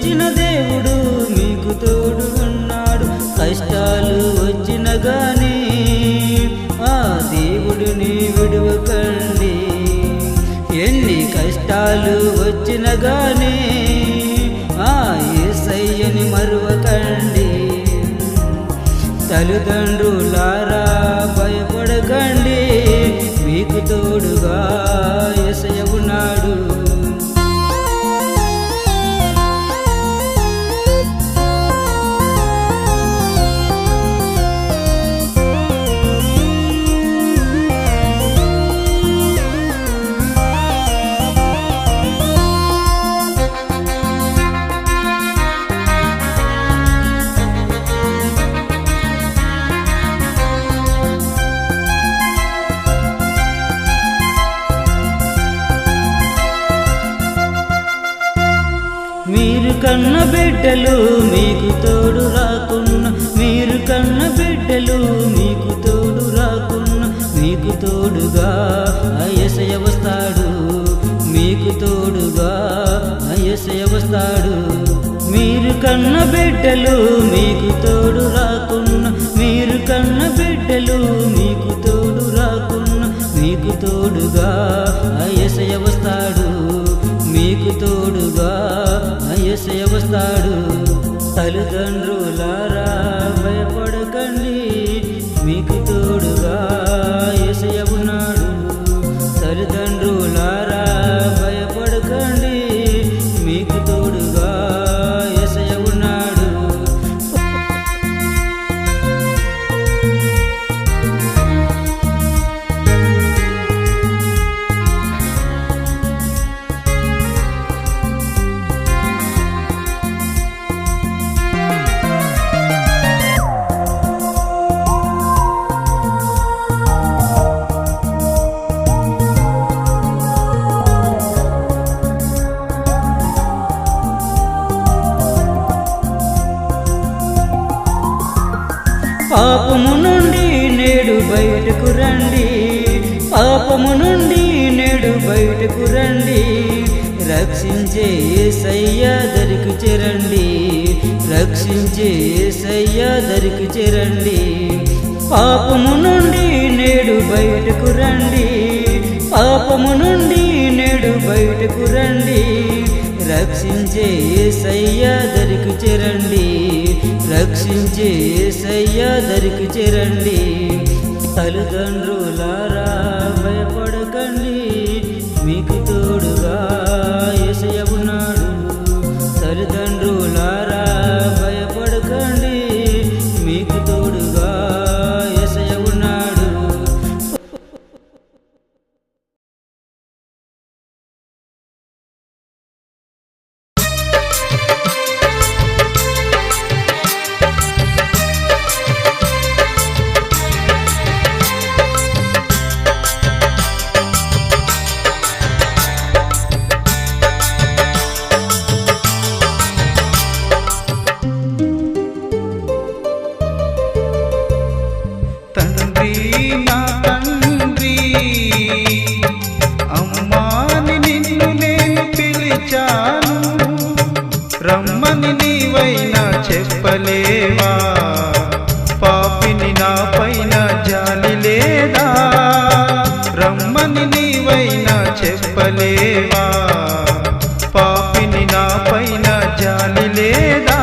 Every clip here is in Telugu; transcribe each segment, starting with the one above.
వచ్చిన దేవుడు మీకు తోడు ఉన్నాడు. కష్టాలు వచ్చిన గానీ ఆ దేవుడిని విడువకండి. ఎన్ని కష్టాలు వచ్చిన గానీ ఆ యేసయ్యని మరువకండి. తల్లిదండ్రులారా భయపడకండి, మీకు తోడుగా యేసయ్య ఉన్నాడు. మీరు కన్న బిడ్డలు మీకు తోడు రాకున్నా, మీరు కన్న బిడ్డలు మీకు తోడు రాకున్నా, మీకు తోడుగా యేసయ్య వస్తాడు. మీకు తోడుగా యేసయ్య వస్తాడు. మీరు కన్న బిడ్డలు మీకు తోడు రాకున్నా, మీరు కన్న బిడ్డలు మీకు తోడు రాకున్నా, మీకు తోడుగా యేసయ్య వస్తాడు. మీకు తోడుగా యేసయ్య వస్తాడు. తల్లిదండ్రులారా భయపడకండి, మీకు తోడుగా యేసయ్య ఉన్నాడు. తల్లిదండ్రులారా భయపడకండి, మీకు తోడుగా యేసయ్య ఉన్నాడు. పాపము నుండి నేడు బయటకు రండి, పాపము నుండి నేడు బయటకు రండి. రక్షించే యేసయ్య దరికి చేరండి, రక్షించే యేసయ్య దరికి చేరండి. పాపము నుండి నేడు బయటకు రండి, పాపము నుండి నేడు బయటకు రండి. రక్షించే యేసయ్య దరికి చేరండి, రక్షించే యేసయ్య దరికి చేరండి. తల్లిదండ్రులారా భయపడకండి, మీకు తోడుగా యేసయ్య ఉన్నాడు. తల్లిదండ్రులారా భయపడకండి, మీకు తోడుగా యేసయ్య ఉన్నాడు. రమ్మని నీవైనా చెప్పలేవా, పాపిని నా పైన జాలి లేదా. రమ్మని నీవైనా చెప్పలేవా, పాపిని నా పైన జాలి లేదా.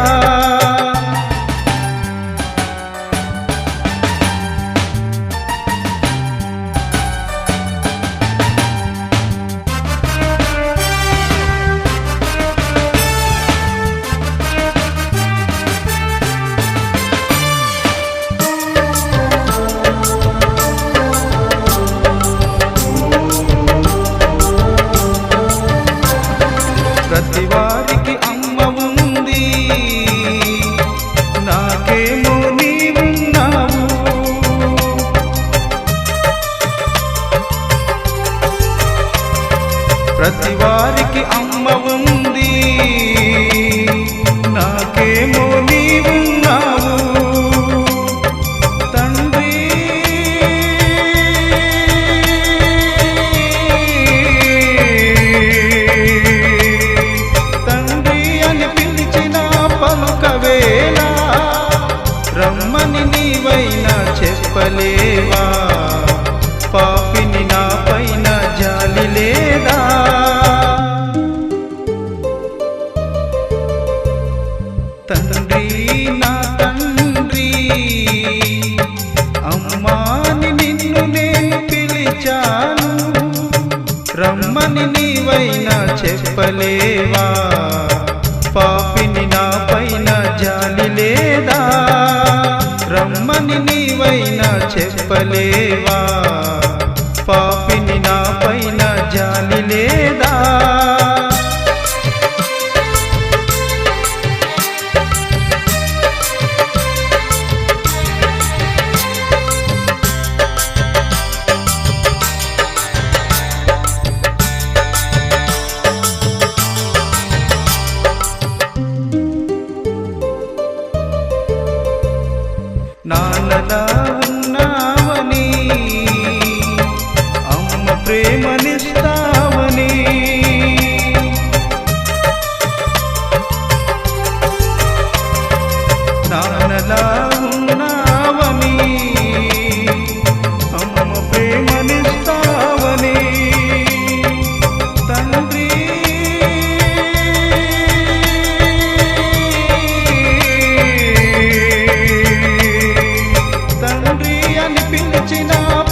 తండ్రి నా తండ్రి అమ్మాని నిన్ను నేను పిలిచాను, రమ్మని నీవైనా చెప్పలేవా? పాపిని నా పైన జాలి లేదా? రమ్మని నీవైనా చెప్పలేవా? పాపిని నా పైన జాలి లేదా? నాన్నలా ఉన్నావని, అమ్మ ప్రేమనిస్తావని, నాన్నలా ఉన్నావని, అమ్మ ప్రేమనిస్తావని, తండ్రి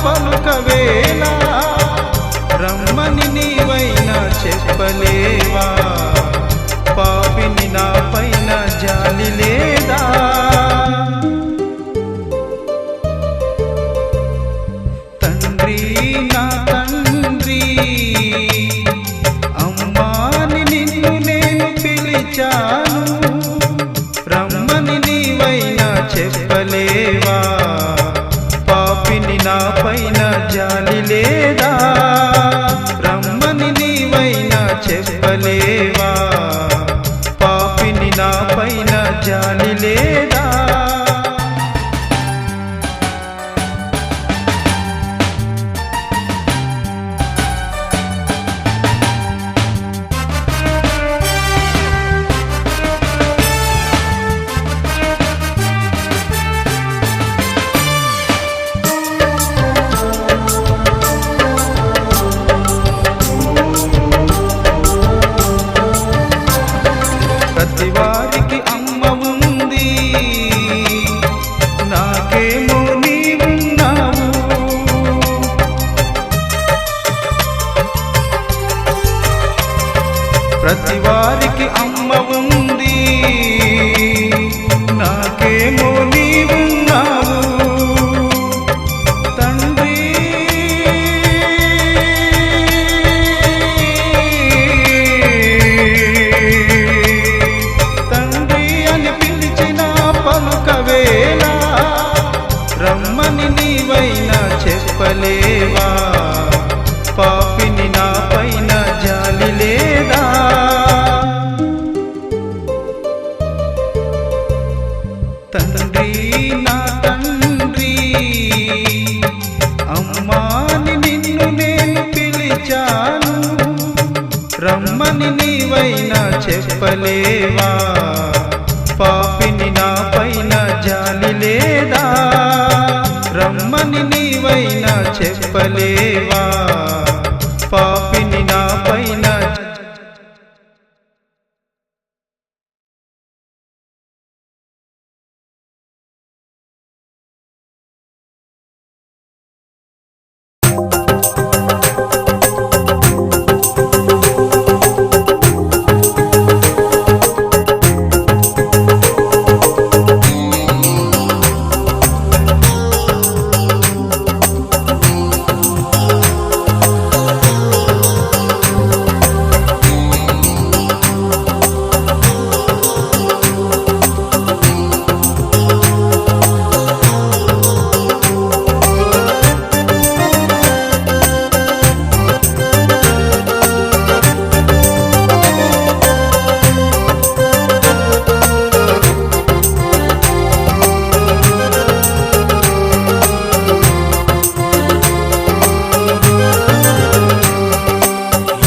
పలుకవేలా? రమ్మని నీవైనా చెప్పలేవా? పాపిని నా పైన జాలి లేదా? తండ్రి నా తండ్రి అమ్మాని నిన్ను నేను పిలిచాను, రమ్మని నీవైనా చెప్పలేవా? పాపిని నా పైన జాలి లేదా? రమ్మని నీవైనా చెప్పలేవా? పాపిని నా పైన జాలి లేదా? ప్రతి వారికి అమ్మ ఉంది, నాకేమో నీవున్నావు. ప్రతి వారికి అమ్మ ఉంది, నాకేమో నీవున్నావు. తండ్రి పలుకవేలా? రమ్మని నీవైనా చెప్పలేవా? పాపిని నా పైన జాలి లేదా? తండ్రి నా తండ్రి అమ్మాని నిన్ను నేను పిలిచాను, రమ్మని నీవైనా చెప్పలేవా? పాపిని నా పైన జాలి లేదా? రమ్మని నీవైనా చెప్పలేవా? పాపిని నా పైన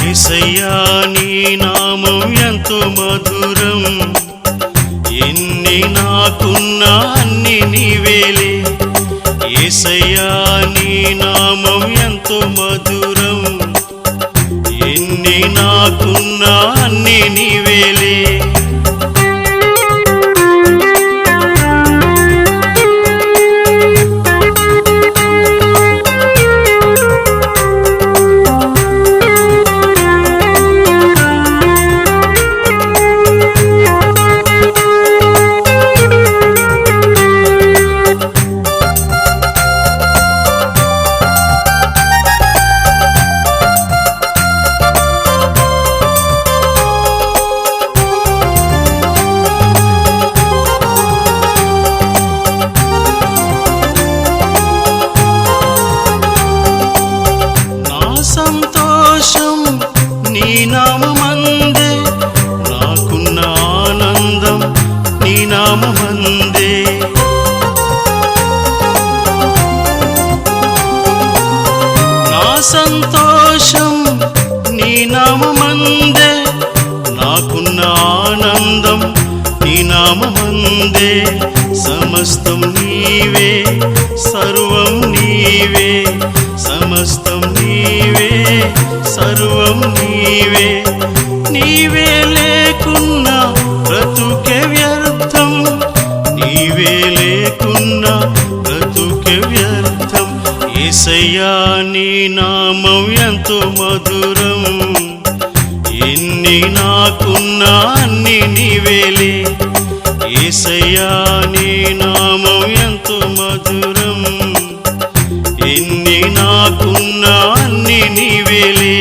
యేసయ్యా నీ నామం ఎంతో మధురం, ఎన్ని నాకున్నా అన్ని నీవేలే. యేసయ్యా నీ నామం ఎంతో మధురం, ఎన్ని నాకున్నా అన్ని నీవేలే. ఆనందం నీ నామమందే, సమస్తం నీవే, సర్వం నీవే, సమస్తం నీవే, సర్వం నీవే. నీవే లేకున్నా బ్రతుకే వ్యర్థం, నీవే లేకున్నా బ్రతుకే వ్యర్థం. యేసయ్యా నీ నామం ఎంతో మధురం, ఎన్ని నాకున్నా అన్ని నీవేలే. యేసయ్యా నీ నామం ఎంతో మధురం, ఎన్ని నాకున్నా అన్ని నీవేలే.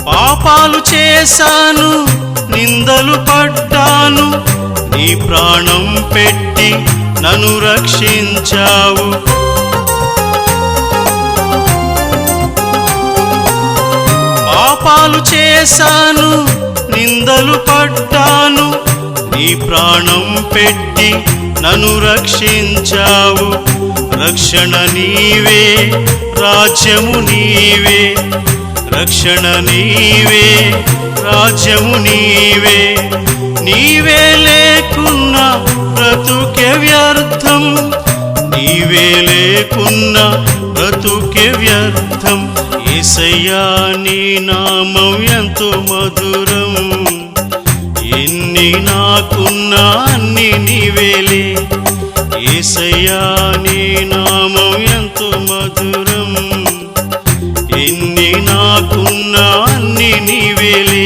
పాపాలు చేశాను, నిందలు పడ్డాను, నీ ప్రాణం పెట్టి నన్ను రక్షించావు. పాపాలు చేశాను, నిందలు పడ్డాను, నీ ప్రాణం పెట్టి నన్ను రక్షించావు. రక్షణ నీవే, రాజ్యము నీవే, రక్షణ నీవే, రాజ్యము నీవే. నీవే లేకున్నా బ్రతుకే వ్యర్థం, నీవే లేకున్నా బ్రతుకే వ్యర్థం. యేసయ్యా నీ నామం ఎంతో మధురం, ఎన్ని నాకున్నా అన్ని నీవేలే. యేసయ్యా నీ నామం ఎంతో మధురం, ఎన్ని నాకున్నా అన్ని నీవేలే.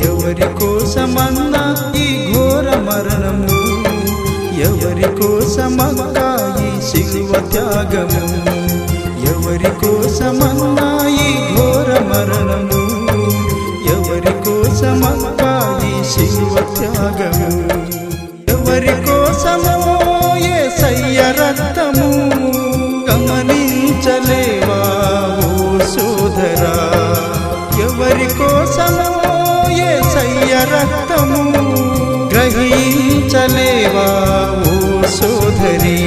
ఎవరి కోసమన్నా ఈ ఘోర మరణము, ఎవరి కోసమన్నా ఈ శిలువ త్యాగము, ఎవరి కోసమన్నా ఈ ఘోర మరణము, ఎవరి కోసమన్నా ఈ శిలువ త్యాగము, ఎవరి కోసమో యేసయ్య రక్తము. గమనించలేవా ఓ సోదరా, ఎవరి కోసమో యేసయ్య రక్తము. గ్రహించలేవా ఓ సోదరి,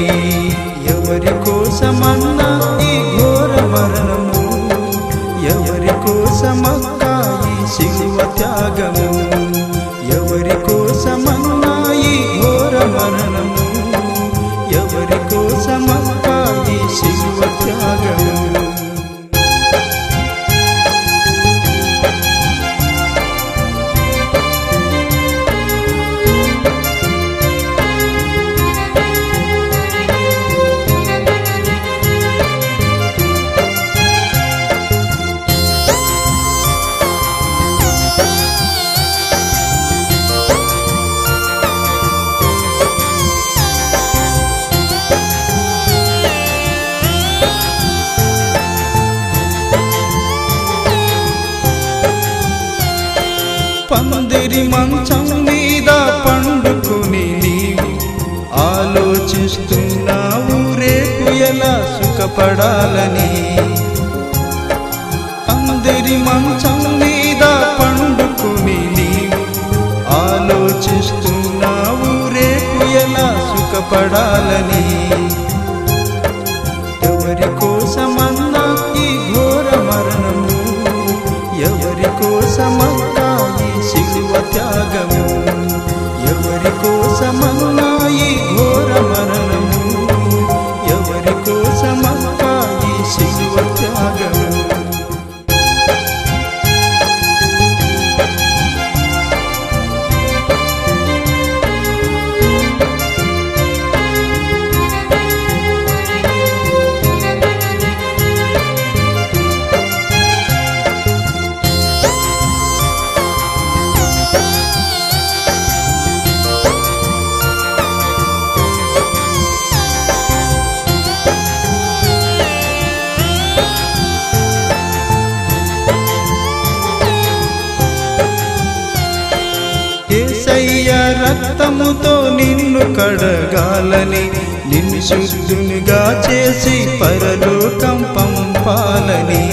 ఎవరి కోసమన్నా ఈ ఘోర మరణము, ఎవరి కోసమన్నా ఈ శిలువ త్యాగము, ఎవరి కోసమన్నా ఈ ఘోర మరణము, ఎవరి కోసమన్నా ఈ శిలువ త్యాగము. పందిరి మంచం మీద పండుకుని నీవు ఆలోచిస్తున్నావు రేపు ఎలా సుఖపడాలని. పందిరి మంచం మీద పండుకుని నీవు ఆలోచిస్తున్నావు రేపు ఎలా సుఖపడాలని. ఎవరి కోసమన్నా ఈ కోసమక్కా ఈ శిలువ త్యాగము, ఎవరి కోసమన్నా ఈ ఘోర మరణము, ఎవరి కోసమక్కా ఈ శిలువ త్యాగము. యేసయ్య రక్తముతో నిన్ను కడగాలని, నిన్ను శుద్ధునిగా చేసి పరలోకం పంపాలని.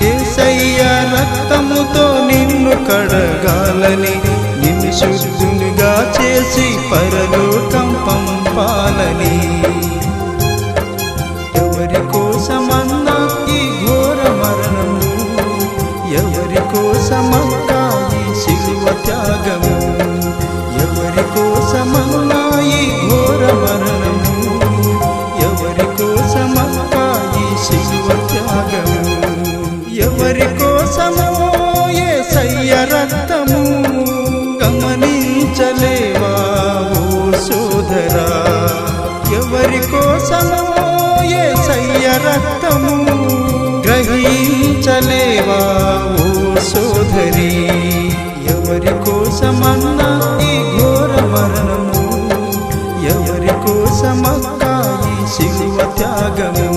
యేసయ్య రక్తముతో నిన్ను కడగాలని, నిన్ను శుద్ధునిగా చేసి పరలోకం పంపాలని. ఎవరి కోసమన్నా ఈ ఘోర మరణము, ఎవరి కోసమక్కా ఈ శిలువ త్యాగము, ఎవరి కోసమన్నా ఈ ఘోర మరణము, ఎవరి కోసమక్కా ఈ శిలువ త్యాగము. ఎవరి కోసమో యేసయ్య రక్తము, గమనించలేవా ఓ సోదరా, ఎవరి కోసమో యేసయ్య రక్తము, గ్రహించలేవా ఓ సోదరి, ఎవరి కోసమన్నా ఈ ఘోర మరణము, ఎవరి కోసమక్కా ఈ శిలువ త్యాగము.